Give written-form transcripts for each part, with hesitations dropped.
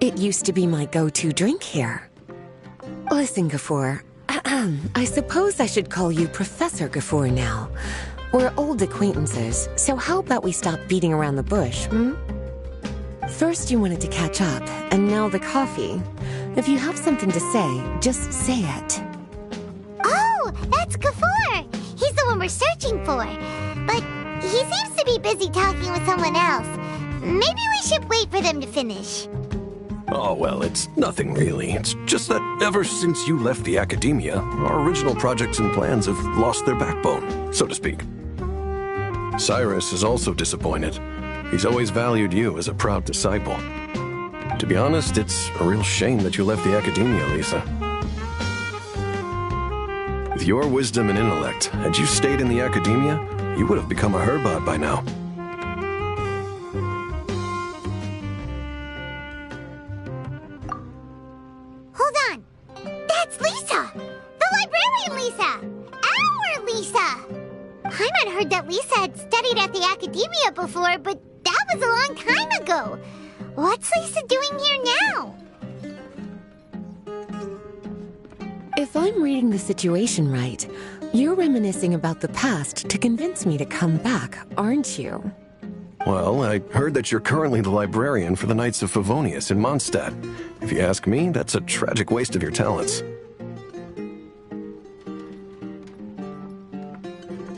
It used to be my go-to drink here. Listen, Gafoor, I suppose I should call you Professor Gafoor now. We're old acquaintances, so how about we stop beating around the bush, hmm? First you wanted to catch up, and now the coffee. If you have something to say, just say it. Oh, that's Gafoor! He's the one we're searching for. But he seems to be busy talking with someone else. Maybe we should wait for them to finish. Oh, well, it's nothing really. It's just that ever since you left the academia, our original projects and plans have lost their backbone, so to speak. Cyrus is also disappointed. He's always valued you as a proud disciple. To be honest, it's a real shame that you left the academia, Lisa. With your wisdom and intellect, had you stayed in the academia, you would have become a Herbot by now. Hold on! That's Lisa! The librarian Lisa! Our Lisa! Paimon heard that Lisa had studied at the academia before, but that was a long time ago. What's Lisa doing here now? If I'm reading the situation right, you're reminiscing about the past to convince me to come back, aren't you? Well, I heard that you're currently the librarian for the Knights of Favonius in Mondstadt. If you ask me, that's a tragic waste of your talents.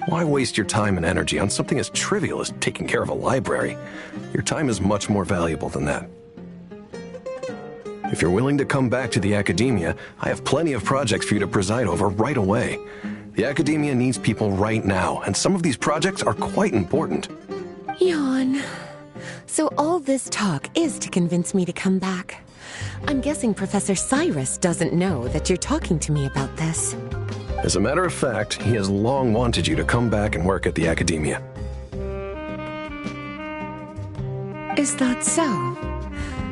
Why waste your time and energy on something as trivial as taking care of a library? Your time is much more valuable than that. If you're willing to come back to the academia, I have plenty of projects for you to preside over right away. The academia needs people right now, and some of these projects are quite important. Yawn. So all this talk is to convince me to come back. I'm guessing Professor Cyrus doesn't know that you're talking to me about this. As a matter of fact, he has long wanted you to come back and work at the academia. Is that so?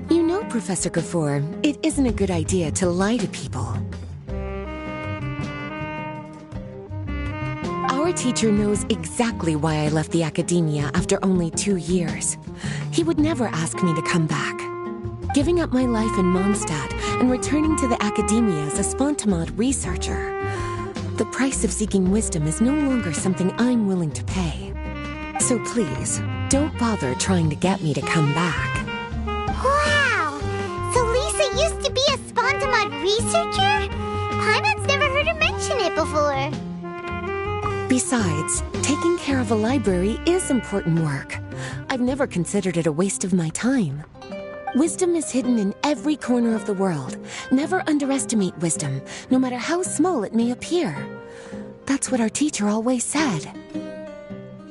You know, Professor Gafoor, it isn't a good idea to lie to people. Our teacher knows exactly why I left the academia after only 2 years. He would never ask me to come back. Giving up my life in Mondstadt and returning to the academia as a Spontamod researcher. The price of seeking wisdom is no longer something I'm willing to pay. So please, don't bother trying to get me to come back. Wow! So Lisa used to be a Spontamod researcher? Paimon's never heard her mention it before. Besides, taking care of a library is important work. I've never considered it a waste of my time. Wisdom is hidden in every corner of the world. Never underestimate wisdom, no matter how small it may appear. That's what our teacher always said.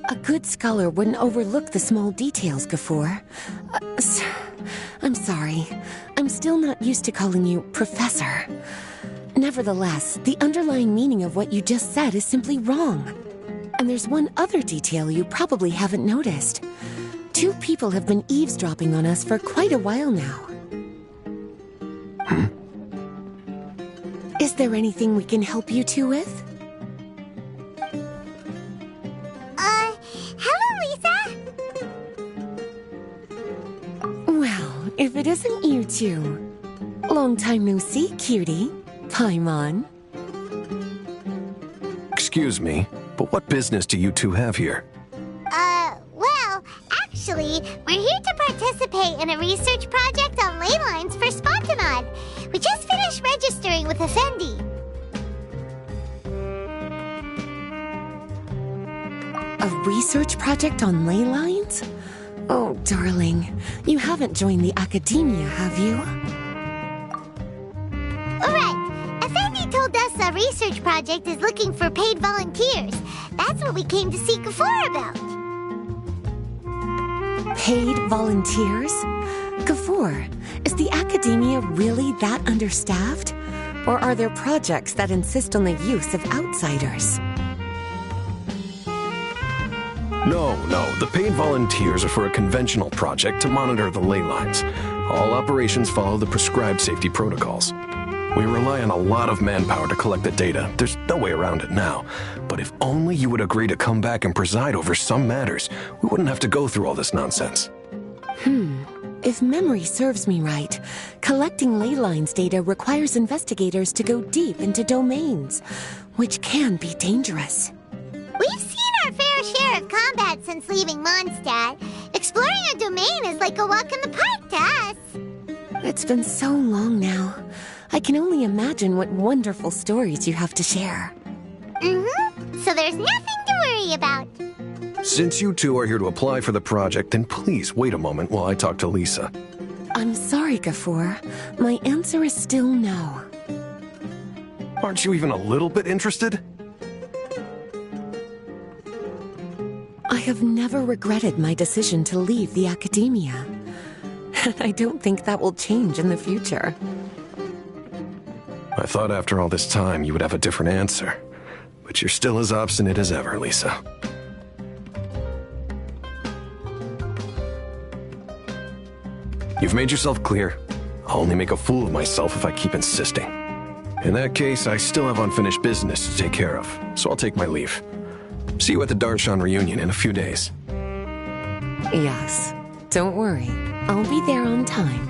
A good scholar wouldn't overlook the small details, Gafoor. I'm sorry. I'm still not used to calling you Professor. Nevertheless, the underlying meaning of what you just said is simply wrong. And there's one other detail you probably haven't noticed. 2 people have been eavesdropping on us for quite a while now. Is there anything we can help you two with? Hello, Lisa? Well, if it isn't you two. Long time no see, cutie. Paimon. Excuse me, but what business do you two have here? Well, actually, we're here to participate in a research project on ley lines for Spontamod. We just finished registering with Effendi. A research project on ley lines? Oh, darling, you haven't joined the academia, have you? Right. Effendi told us a research project is looking for paid volunteers. That's what we came to see Gafoor about. Paid volunteers? Gafoor, is the academia really that understaffed? Or are there projects that insist on the use of outsiders? No, the paid volunteers are for a conventional project to monitor the ley lines. All operations follow the prescribed safety protocols. We rely on a lot of manpower to collect the data. There's no way around it now. But if only you would agree to come back and preside over some matters, we wouldn't have to go through all this nonsense. If memory serves me right, collecting ley lines data requires investigators to go deep into domains, which can be dangerous. We've seen our fair share of combat since leaving Mondstadt. Exploring a domain is like a walk in the park to us. It's been so long now. I can only imagine what wonderful stories you have to share. So there's nothing to worry about. Since you two are here to apply for the project, then please wait a moment while I talk to Lisa. I'm sorry, Gafoor. My answer is still no. Aren't you even a little bit interested? I have never regretted my decision to leave the academia. And I don't think that will change in the future. I thought after all this time you would have a different answer. But you're still as obstinate as ever, Lisa. You've made yourself clear. I'll only make a fool of myself if I keep insisting. In that case, I still have unfinished business to take care of, so I'll take my leave. See you at the Darshan reunion in a few days. Yes. Don't worry. I'll be there on time.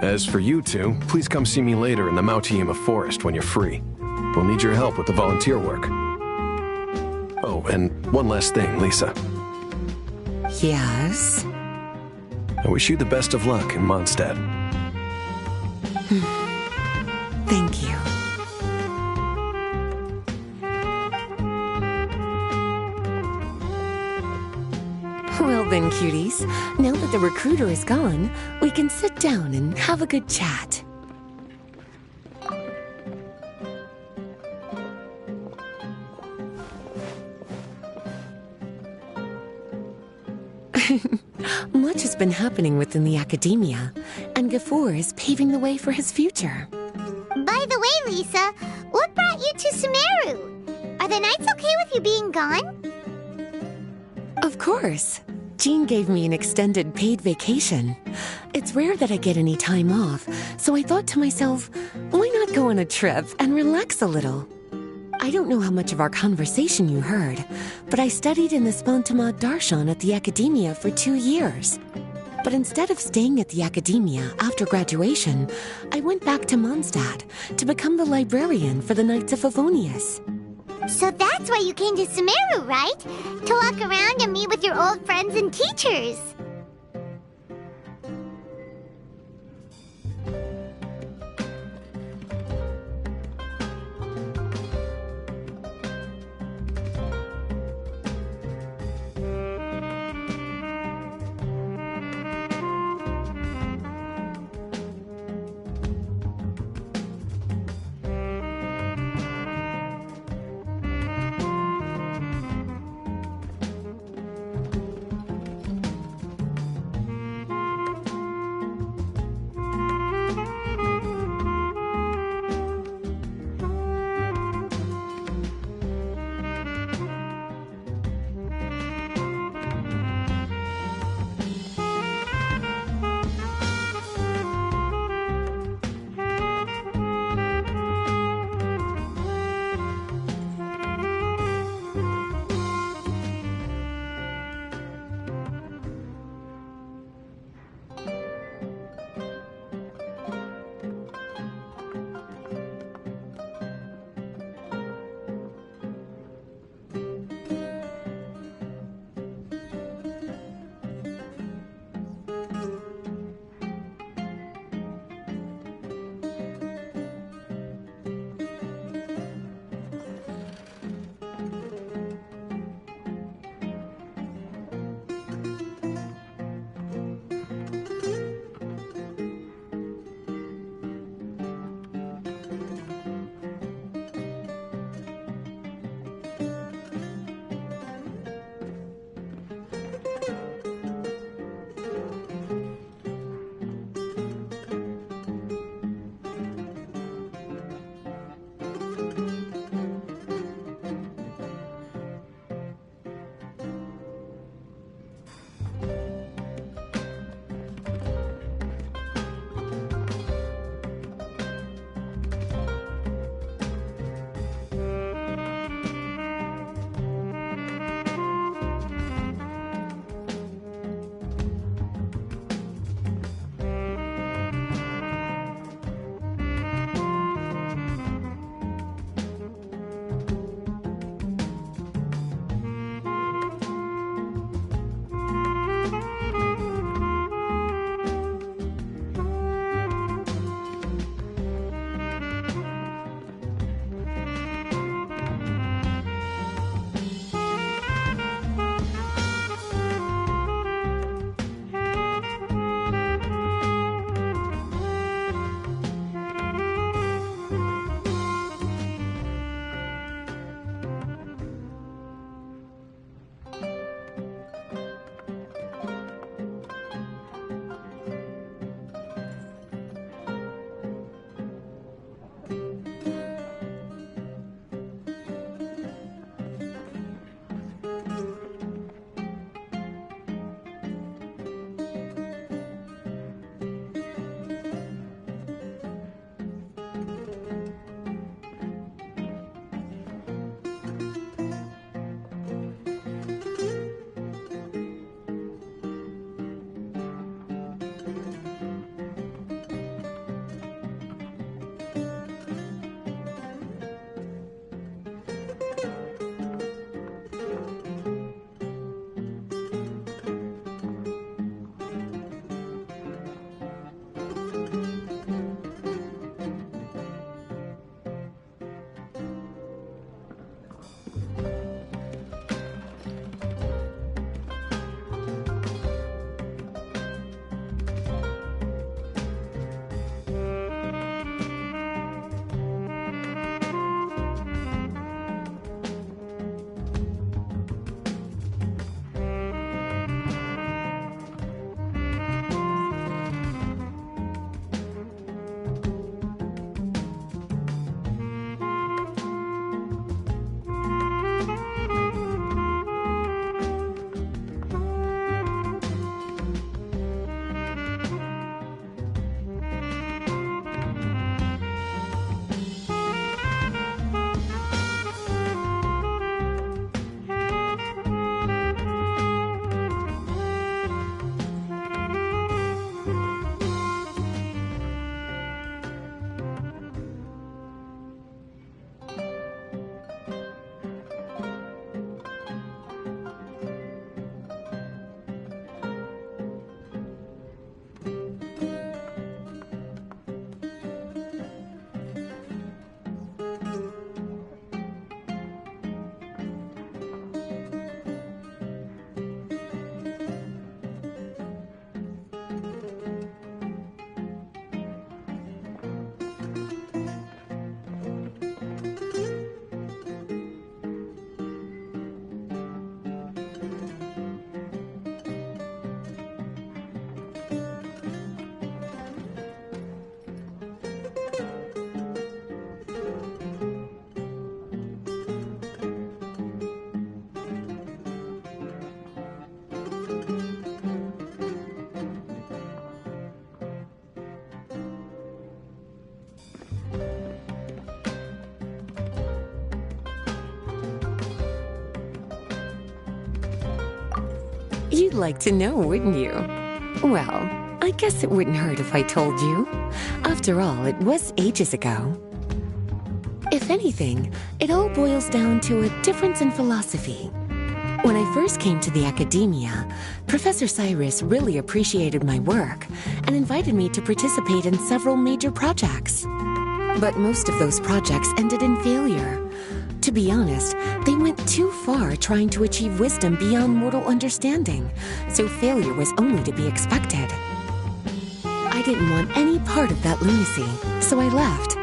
As for you two, please come see me later in the Mautiima forest when you're free. We'll need your help with the volunteer work. Oh, and one last thing, Lisa. Yes? I wish you the best of luck in Mondstadt. Thank you. Well then, cuties, now that the recruiter is gone, we can sit down and have a good chat. Much has been happening within the academia, and Gafoor is paving the way for his future. By the way, Lisa, what brought you to Sumeru? Are the nights okay with you being gone? Of course. Jean gave me an extended paid vacation. It's rare that I get any time off, so I thought to myself, why not go on a trip and relax a little? I don't know how much of our conversation you heard, but I studied in the Spantamad Darshan at the academia for 2 years. But instead of staying at the academia after graduation, I went back to Mondstadt to become the librarian for the Knights of Favonius. So that's why you came to Sumeru, right? To walk around and meet with your old friends and teachers. You'd like to know, wouldn't you? Well, I guess it wouldn't hurt if I told you. After all, it was ages ago. If anything, it all boils down to a difference in philosophy. When I first came to the academia, Professor Cyrus really appreciated my work and invited me to participate in several major projects. But most of those projects ended in failure. To be honest, they went too far trying to achieve wisdom beyond mortal understanding, so failure was only to be expected. I didn't want any part of that lunacy, so I left.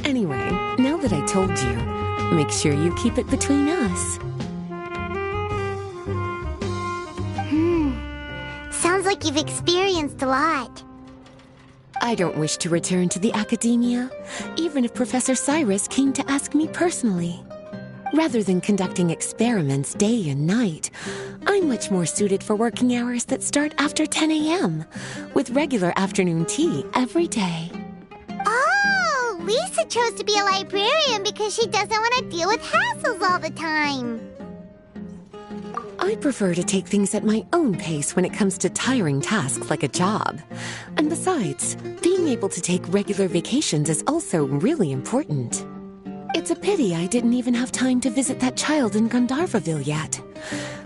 Anyway, now that I told you, make sure you keep it between us. Sounds like you've experienced a lot. I don't wish to return to the academia, even if Professor Cyrus came to ask me personally. Rather than conducting experiments day and night, I'm much more suited for working hours that start after 10 a.m., with regular afternoon tea every day. Oh, Lisa chose to be a librarian because she doesn't want to deal with hassles all the time. I prefer to take things at my own pace when it comes to tiring tasks like a job. And besides, being able to take regular vacations is also really important. It's a pity I didn't even have time to visit that child in Gandharvaville yet.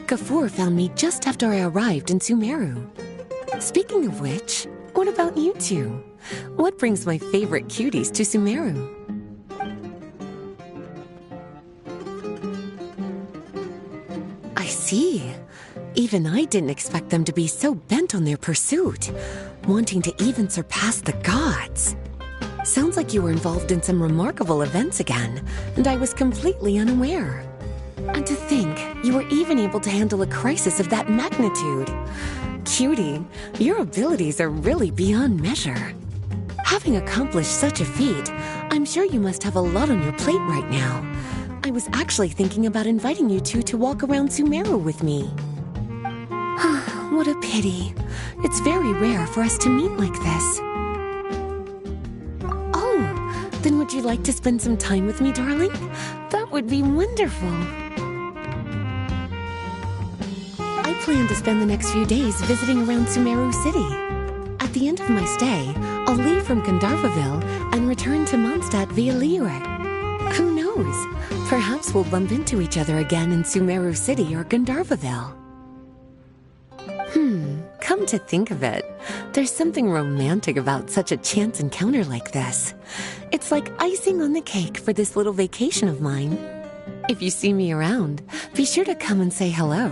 Gafur found me just after I arrived in Sumeru. Speaking of which, what about you two? What brings my favorite cuties to Sumeru? I see. Even I didn't expect them to be so bent on their pursuit, wanting to even surpass the gods. Sounds like you were involved in some remarkable events again, and I was completely unaware. And to think, you were even able to handle a crisis of that magnitude. Cutie, your abilities are really beyond measure. Having accomplished such a feat, I'm sure you must have a lot on your plate right now. I was actually thinking about inviting you two to walk around Sumeru with me. What a pity. It's very rare for us to meet like this. Oh, then would you like to spend some time with me, darling? That would be wonderful. I plan to spend the next few days visiting around Sumeru City. At the end of my stay, I'll leave from Gandharvaville and return to Mondstadt via Liyue. Who knows? Perhaps we'll bump into each other again in Sumeru City or Gandharvaville. Come to think of it, there's something romantic about such a chance encounter like this. It's like icing on the cake for this little vacation of mine. If you see me around, be sure to come and say hello.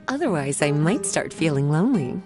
Otherwise, I might start feeling lonely.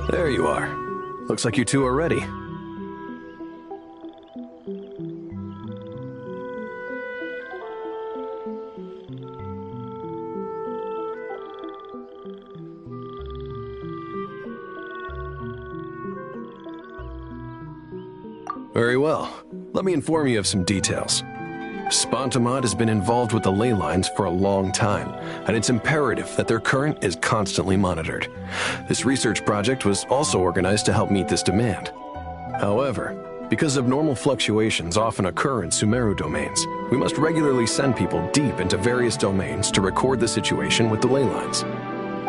There you are. Looks like you two are ready. Very well. Let me inform you of some details. Spontamod has been involved with the ley lines for a long time, and it's imperative that their current is constantly monitored. This research project was also organized to help meet this demand. However, because abnormal fluctuations often occur in Sumeru domains, we must regularly send people deep into various domains to record the situation with the ley lines.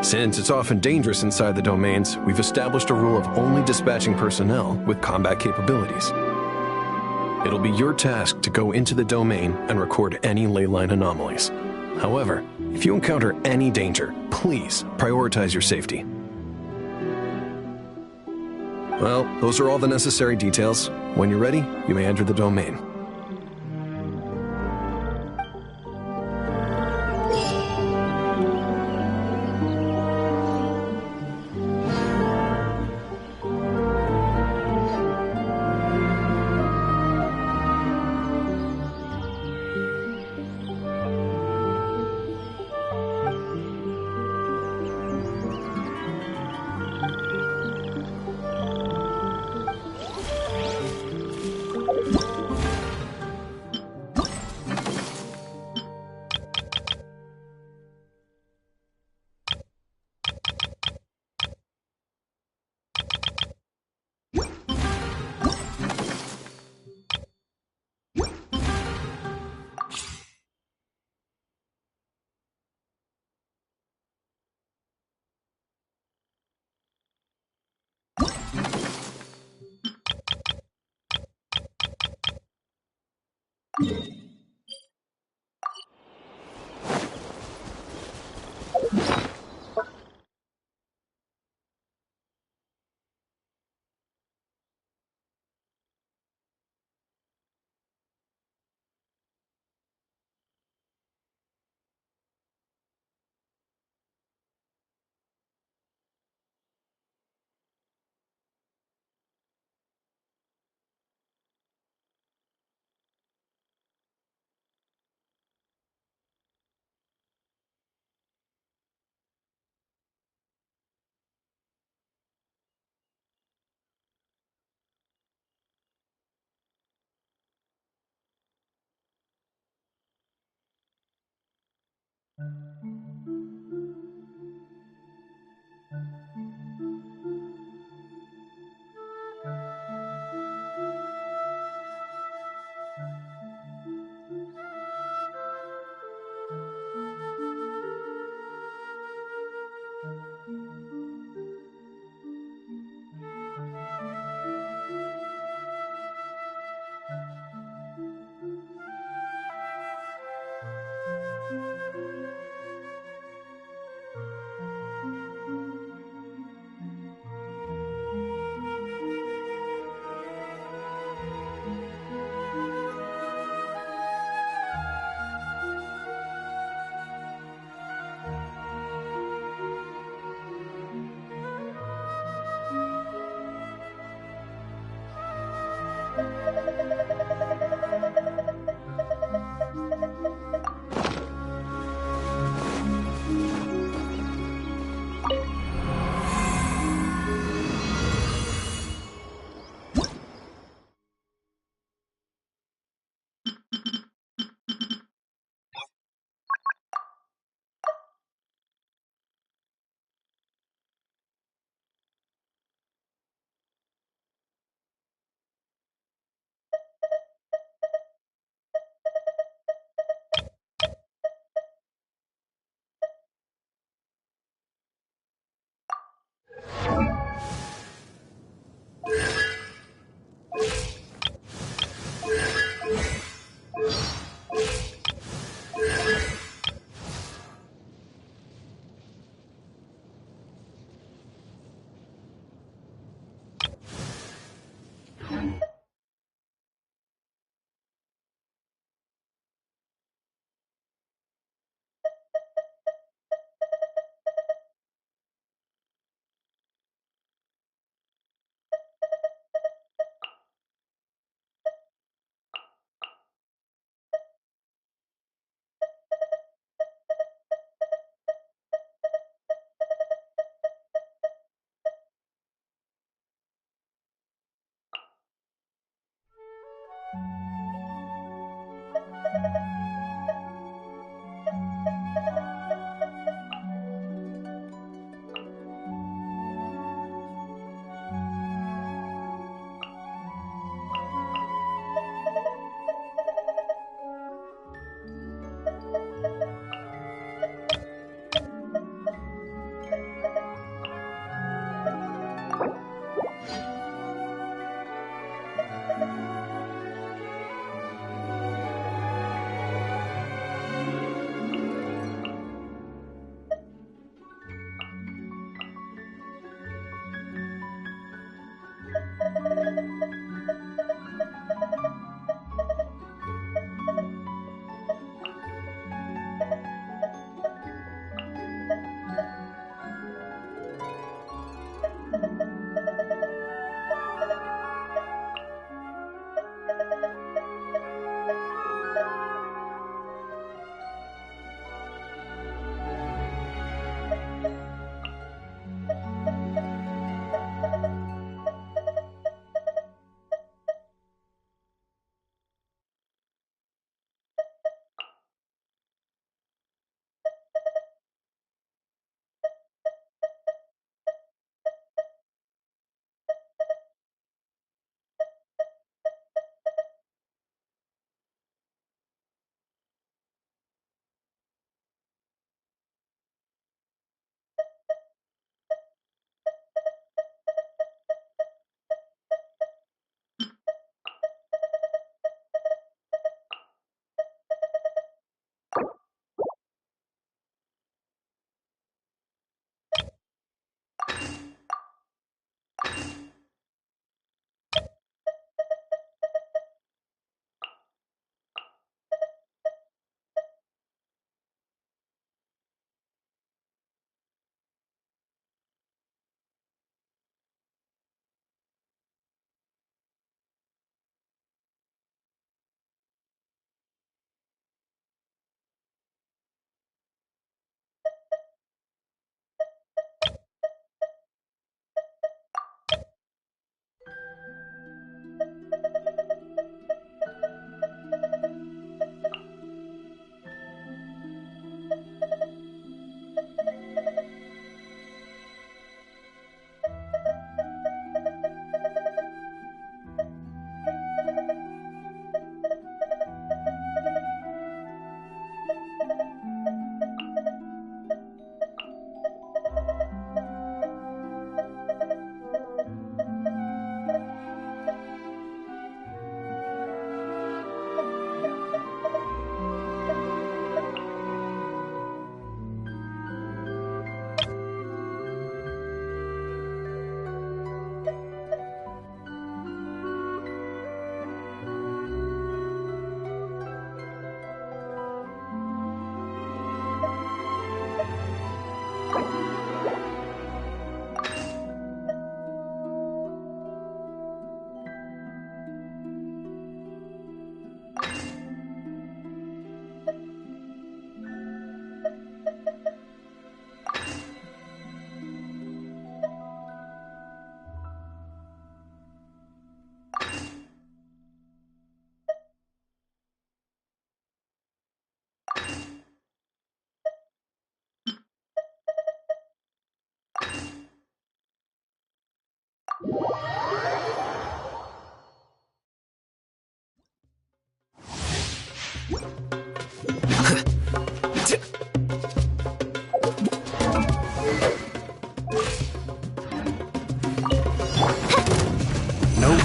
Since it's often dangerous inside the domains, we've established a rule of only dispatching personnel with combat capabilities. It'll be your task to go into the domain and record any ley line anomalies. However, if you encounter any danger, please prioritize your safety. Well, those are all the necessary details. When you're ready, you may enter the domain.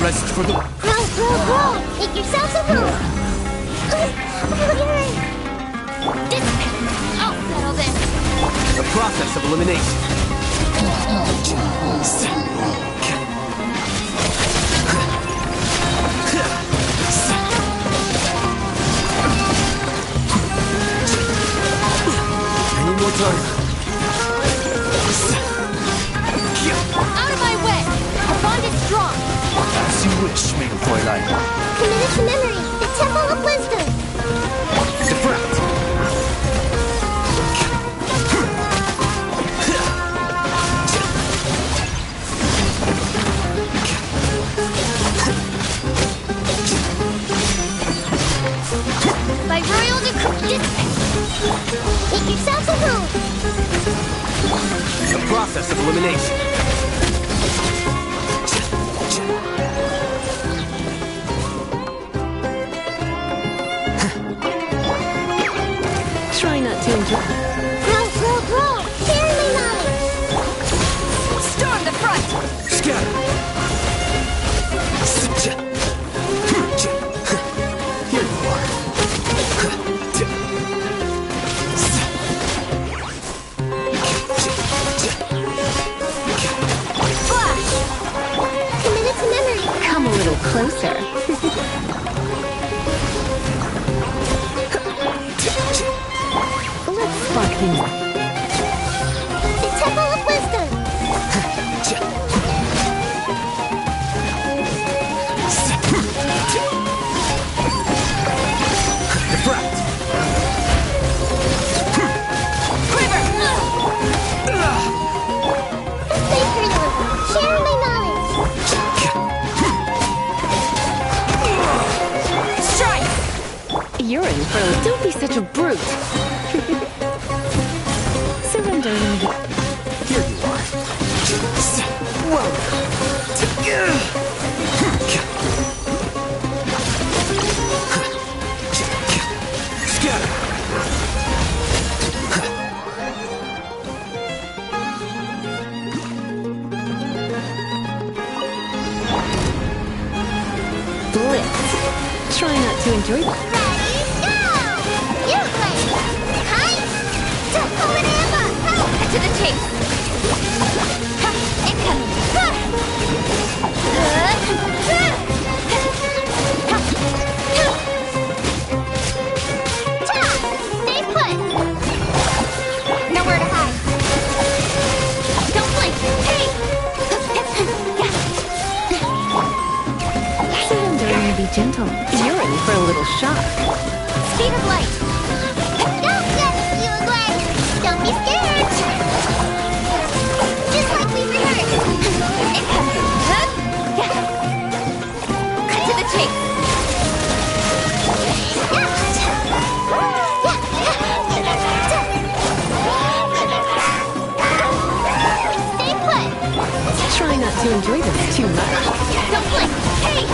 rest for the... Roll! Make yourselves a move! I'll settle this! The process of elimination. Any more time? Out of my way! Our bond is strong! As you wish, Sumeru Fräulein. Committed to memory, the Temple of Wisdom! Deflect! By royal decree, make yourselves a move! The process of elimination. Try not to enjoy. Roll! Share my knowledge! Storm the front! Scatter! Here you are. Flash! Committed to memory! Come a little closer. Let's spark things up. The Temple of Wisdom! Deflect! Stay freedom! Share my knowledge! Strike! You're in for a... Don't be such a brute. Surrender. Here you are. Whoa. Scatter! Blitz. Try not to enjoy that. Ready, go! You play! Hi! Don't pull it in! Cut to the chase! Ha! Incoming! Ha! Stay put! Nowhere to hide! Don't blink! Hey! Surrender and be gentle. You're in for a little shock. Speed of light! Don't get you away! Don't be scared! Just like we rehearsed! Cut to the chase! Stay put! Try not to enjoy this too much. Don't blink! Hey!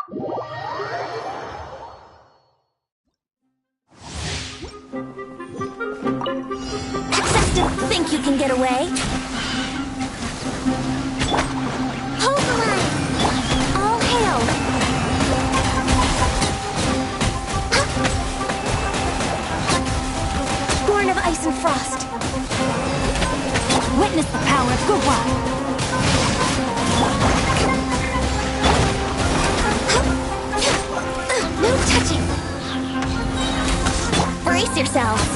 Think you can get away? Hold the line! All hail! Born of ice and frost. Witness the power of Gugwa. No touching. Brace yourselves.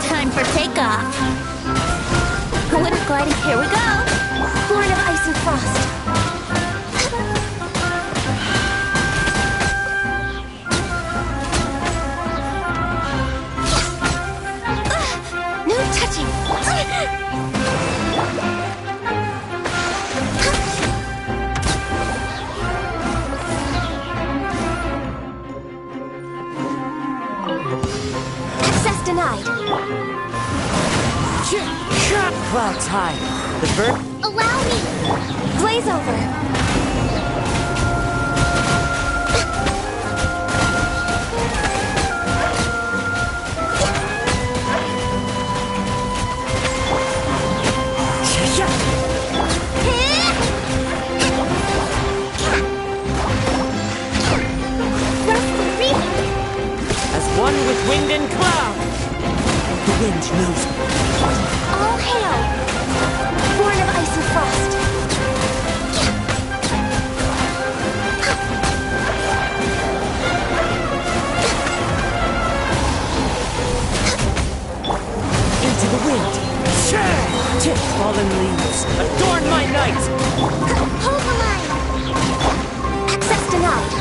Time for takeoff. Winter gliding, here we go. Born of ice and frost. No touching. Access denied. Clouds high. The bird. Allow me! Blaze over. As one with wind and cloud. The wind knows me. All hail! Born of ice and frost. Into the wind. Tip fallen leaves. Adorn my night. Hold the line! Access denied.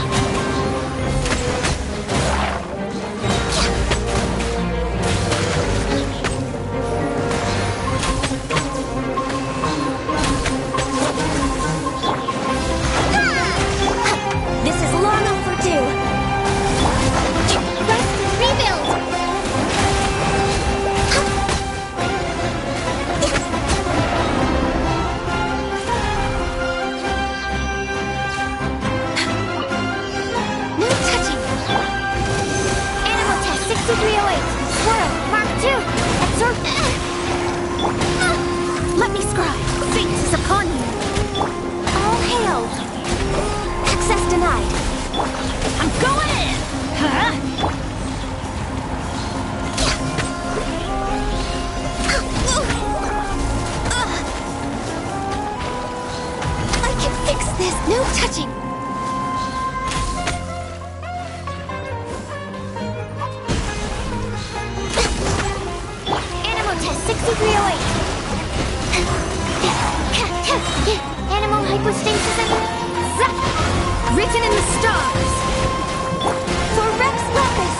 This is long overdue. Rest and rebuild! No touching. Animal test 6308. Swirl, Mark 2. Absorb. Let me scribe. Fate is upon you. All hail. Access denied. I'm going in. Huh? I can fix this. No touching. Animal test 6308. Animal hypostasis and... Zap! Written in the stars. For Rex Lapis.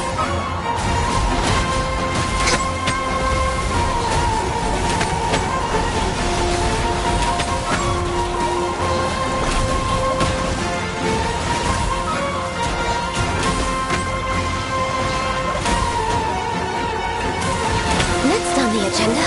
Next on the agenda.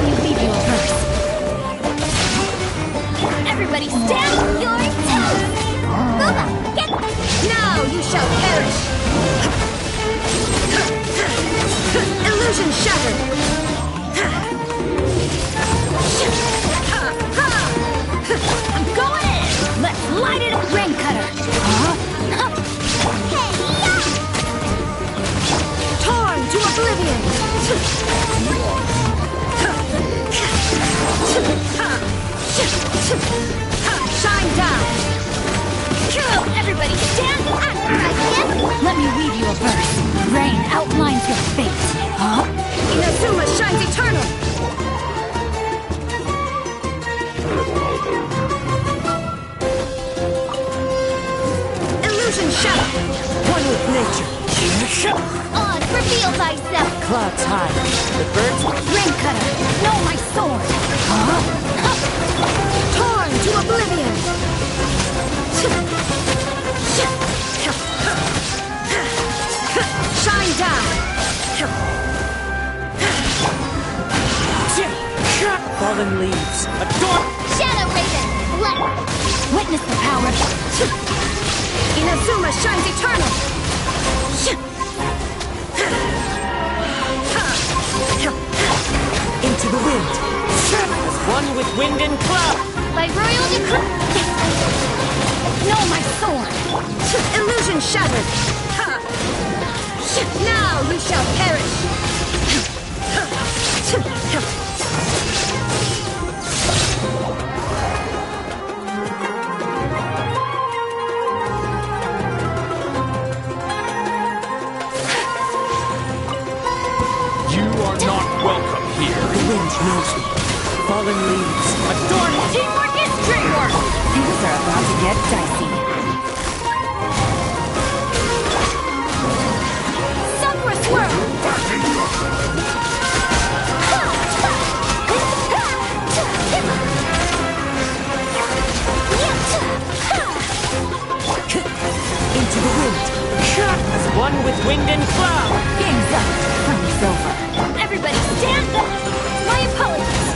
Let me weave you a verse. Everybody stand your toes! Booba, get... Now you shall perish! Illusion shattered! I'm going in! Let's light it up! Rain cutter! Torn to oblivion! Shine down! Everybody stand up! Let me weave you a verse. Rain outlines your fate. Inazuma shines eternal! Illusion shadow! One with nature. On, reveal thyself! Clouds high. The birds. Rain cutter! Know my sword! Torn to oblivion! Shine down! Fallen leaves. Adorn. Shadow Raven! Let witness the power! Inazuma shines eternal! Into the wind. As one with wind and cloud. By royal decree! Know my sword! Illusion shattered! Now you shall perish! You are not welcome here. The wind knows me. Fallen leaves. Adorn. Teamwork is dreamwork! Things are about to get dicey. Supra swirl! Into the wind. As one with wind and cloud. Game's up. Fun's over. Everybody stand up! My apologies!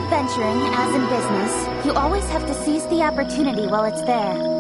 Adventuring, as in business, you always have to seize the opportunity while it's there.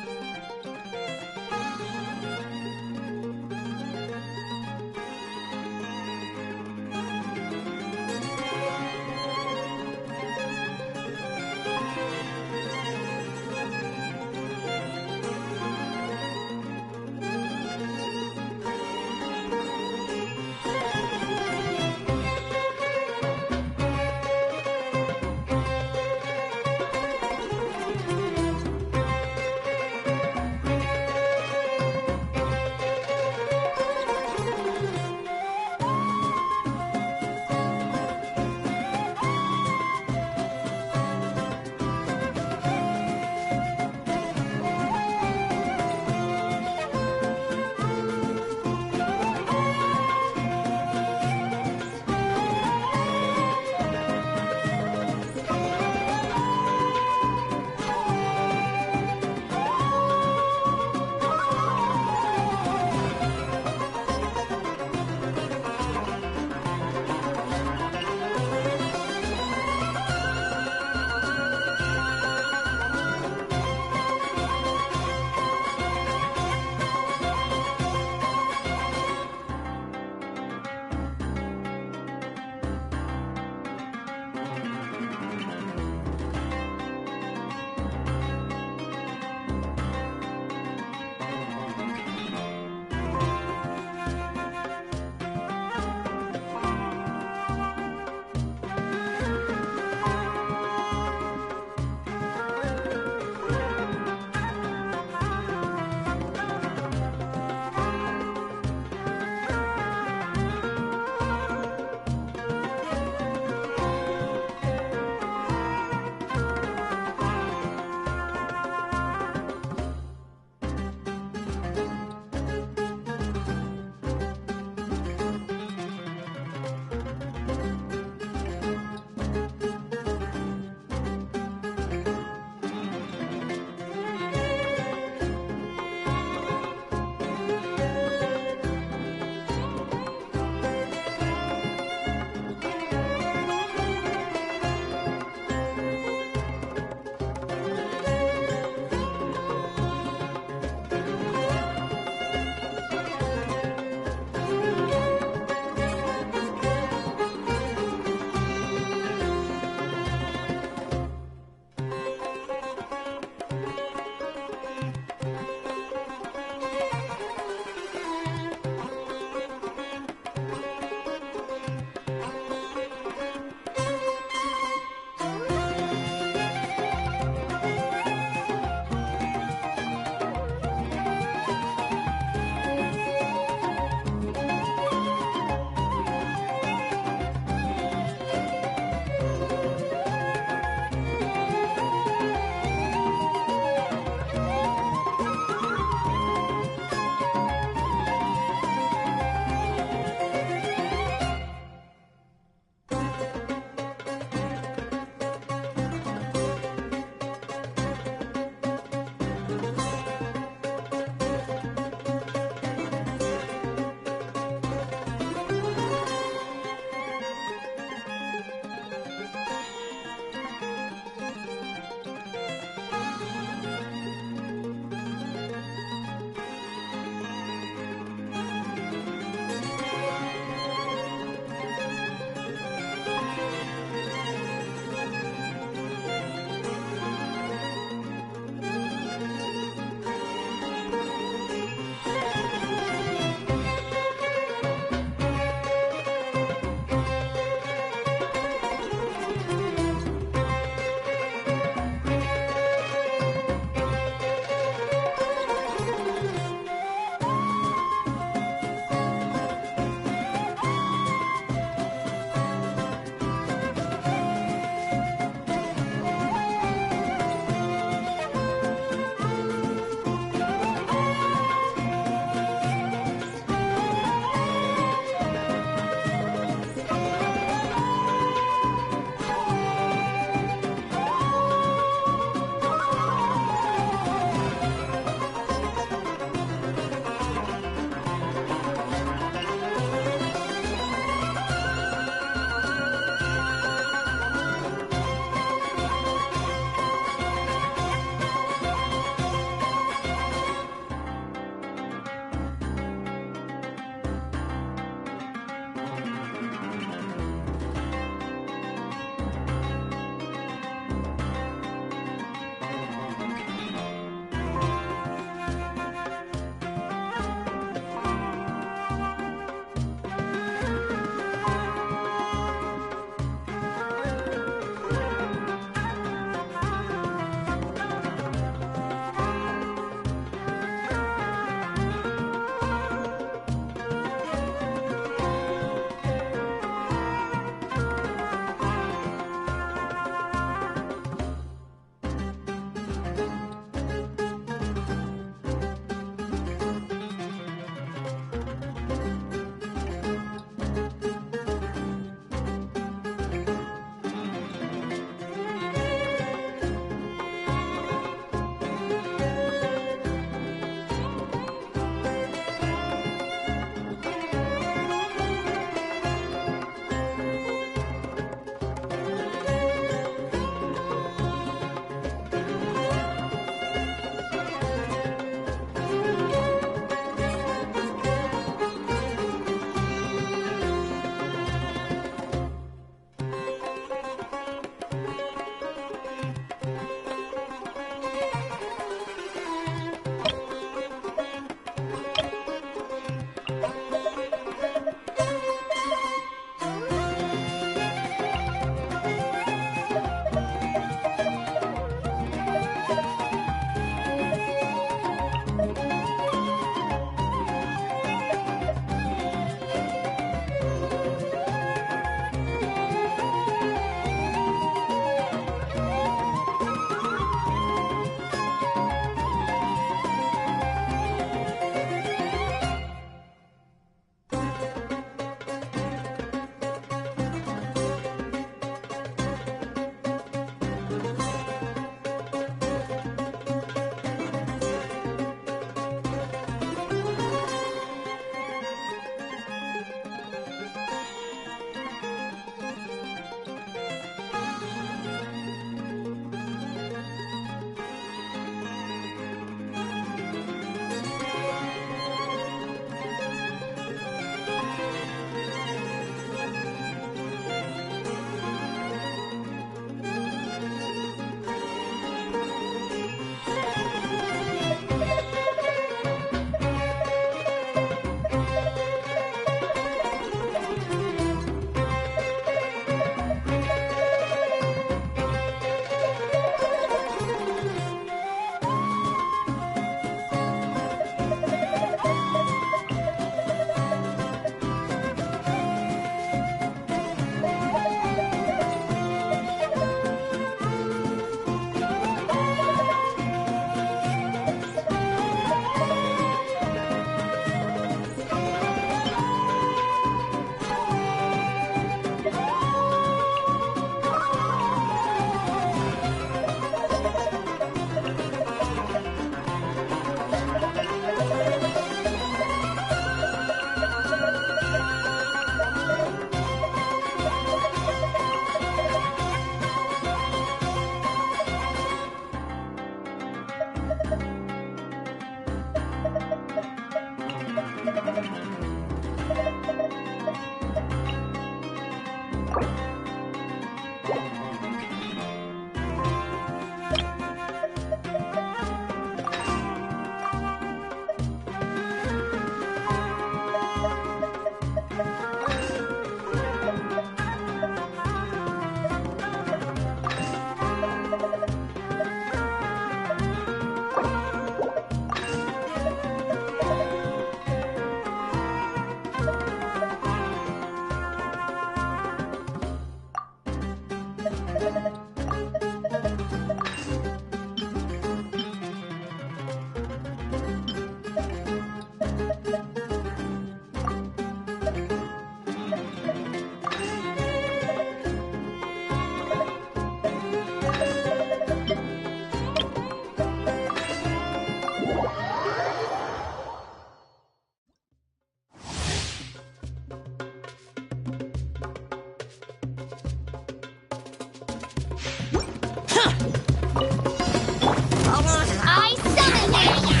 I summon you!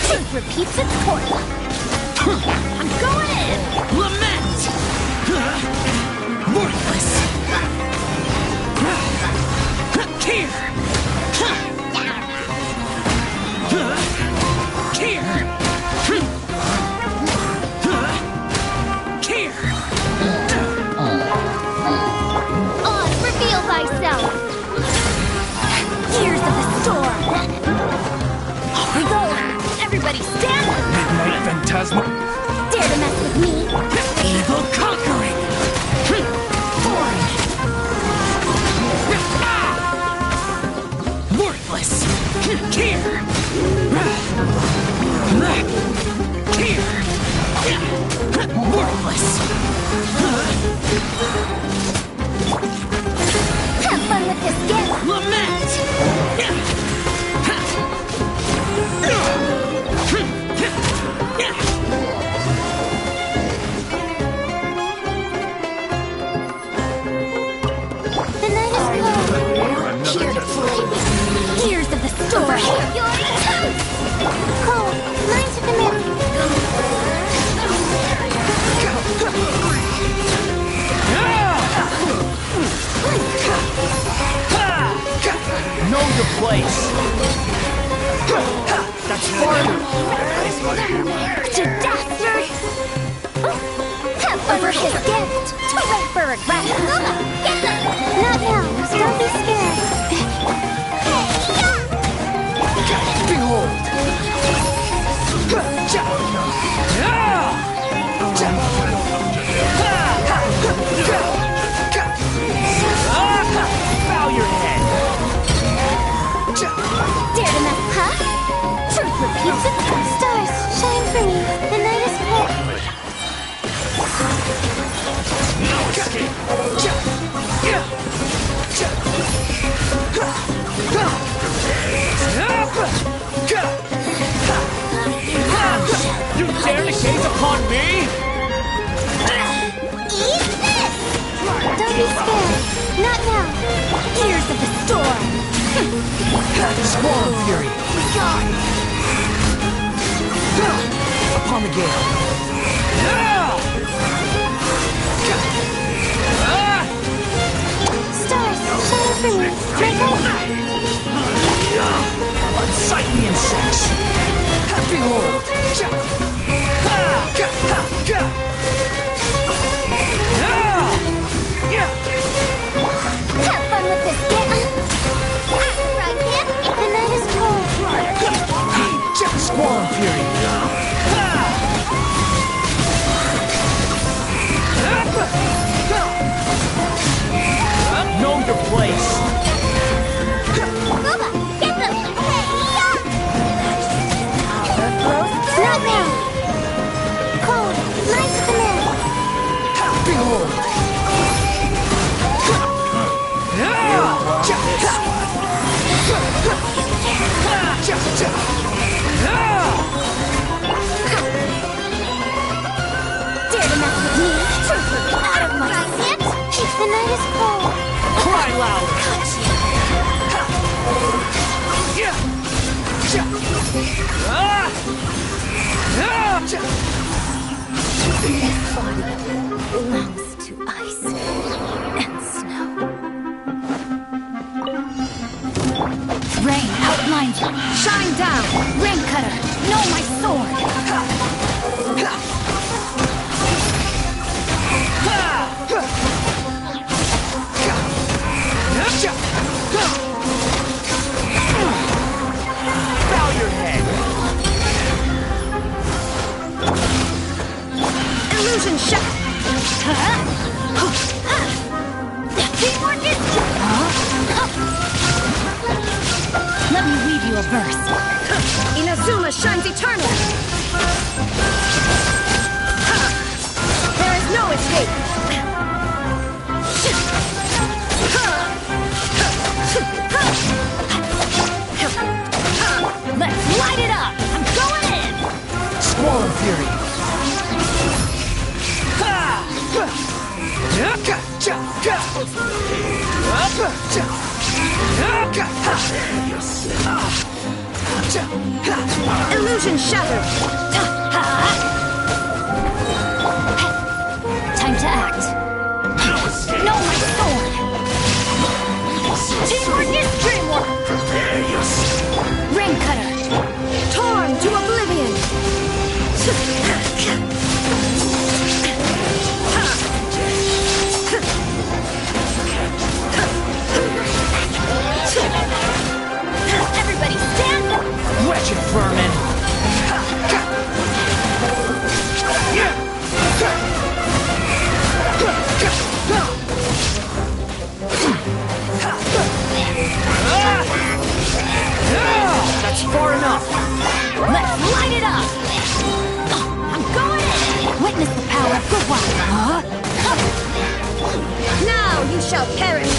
Truth repeats its course. I'm going in! Lament! Worthless! Here! Here! On, reveal thyself! Gears of the storm! Off we go! Everybody stand up! Midnight Phantasma. Dare to mess with me? Evil conquering! Worthless! Here! Worthless! Have fun with this gift! Lament! The night is cold. Here to play with me. Gears of the storm. You're toast! Cold, mine to command. Know your place. That's farther. To death, have fun with this gift. Too late for regret. Not now. Don't be scared. Behold. Bow your head. Dare to mess, huh? Truth repeats itself. Stars, shine for me. The night is cold. No escape. You dare to gaze upon me? Eat this! Don't be scared. Not now. Gears of the storm. Squall of fury. Upon the gale. Stars, shine for me. Unsightly insects. Behold. Have fun with this gift. Right here. The night is cold. Squall of fury. Know your place. Booba, get them. Not now. Cold, nice command. Behold. Dare to mess with me? Out of my sight. The night is cold. Cry loud. This body belongs to ice and snow. Rain outlines you. Shine down. Rain cutter. Know my sword. Bow your head. Illusion shot. Teamwork is Let me weave you a verse. Inazuma shines eternal. There is no escape. Let's light it up. I'm going in. Squall and Fury. Illusion shattered. Time to act. Know my sword. Teamwork is dreamwork. Rain cutter. Torn to oblivion. Everybody stand up. Wretched vermin. That's far enough. Let's light it up. I'm going in. Witness the power of good luck. Now you shall perish.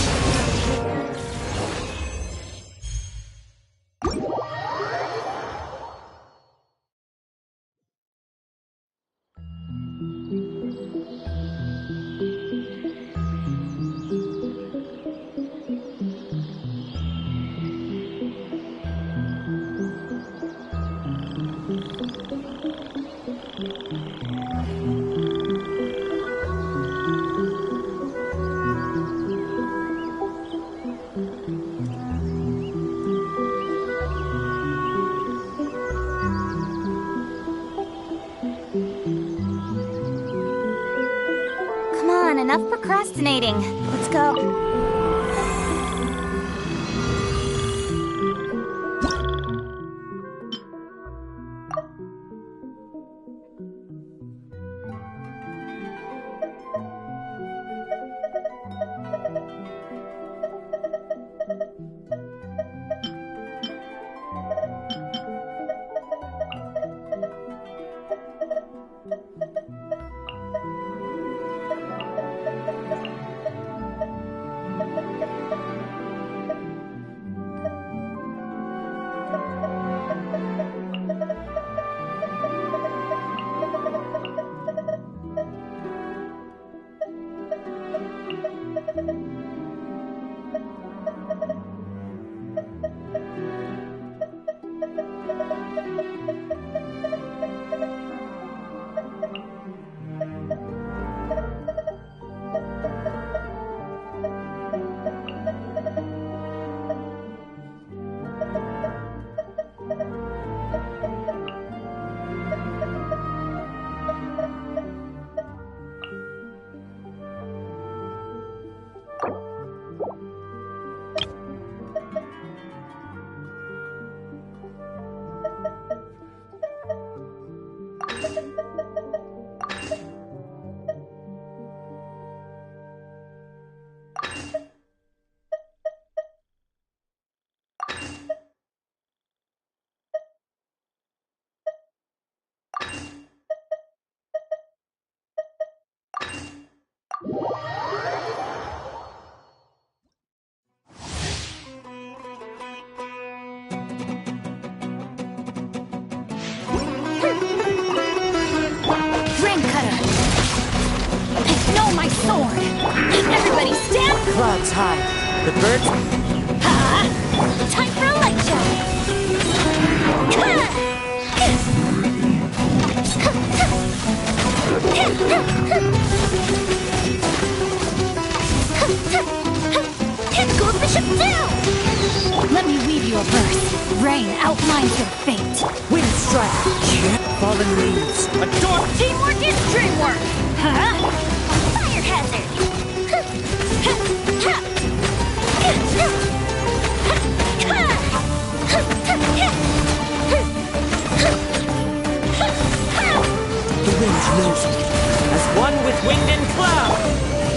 Come on, enough procrastinating. Let's go. sword! Everybody stand! Clouds high. The birds... Ha! Time for a light show! Goes the ship too! Let me weave you a verse. Rain outlines your fate. Wind strike. Fallen leaves. Adorn. Teamwork is dreamwork. Huh? Fire hazard! The wind knows me. As one with wind and cloud.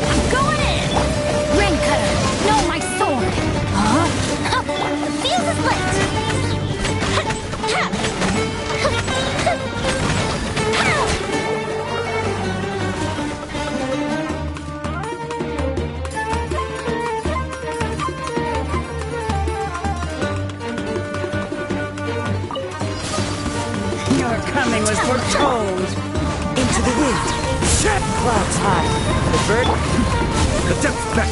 I'm going in. Rain cutter, know my sword. Huh? The fuse is lit! Your coming was foretold. Into the wind. Clouds high. The bird. The depth back.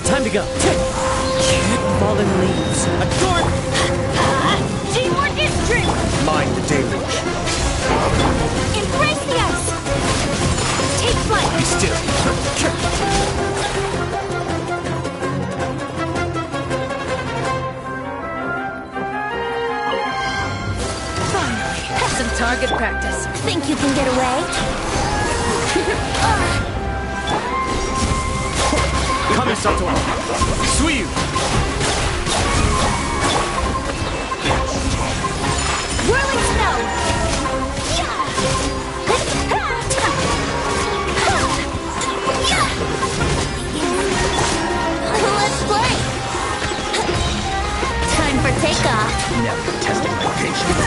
Time to go. Fallen leaves. Adorn. Teamwork is dreamwork. Mind the deluge. Embrace the ice. Take flight. Be still. Some target practice. Think you can get away? Come, Sato. Sumeru. Whirling snow! Let's play! Time for takeoff. Never testing my patience.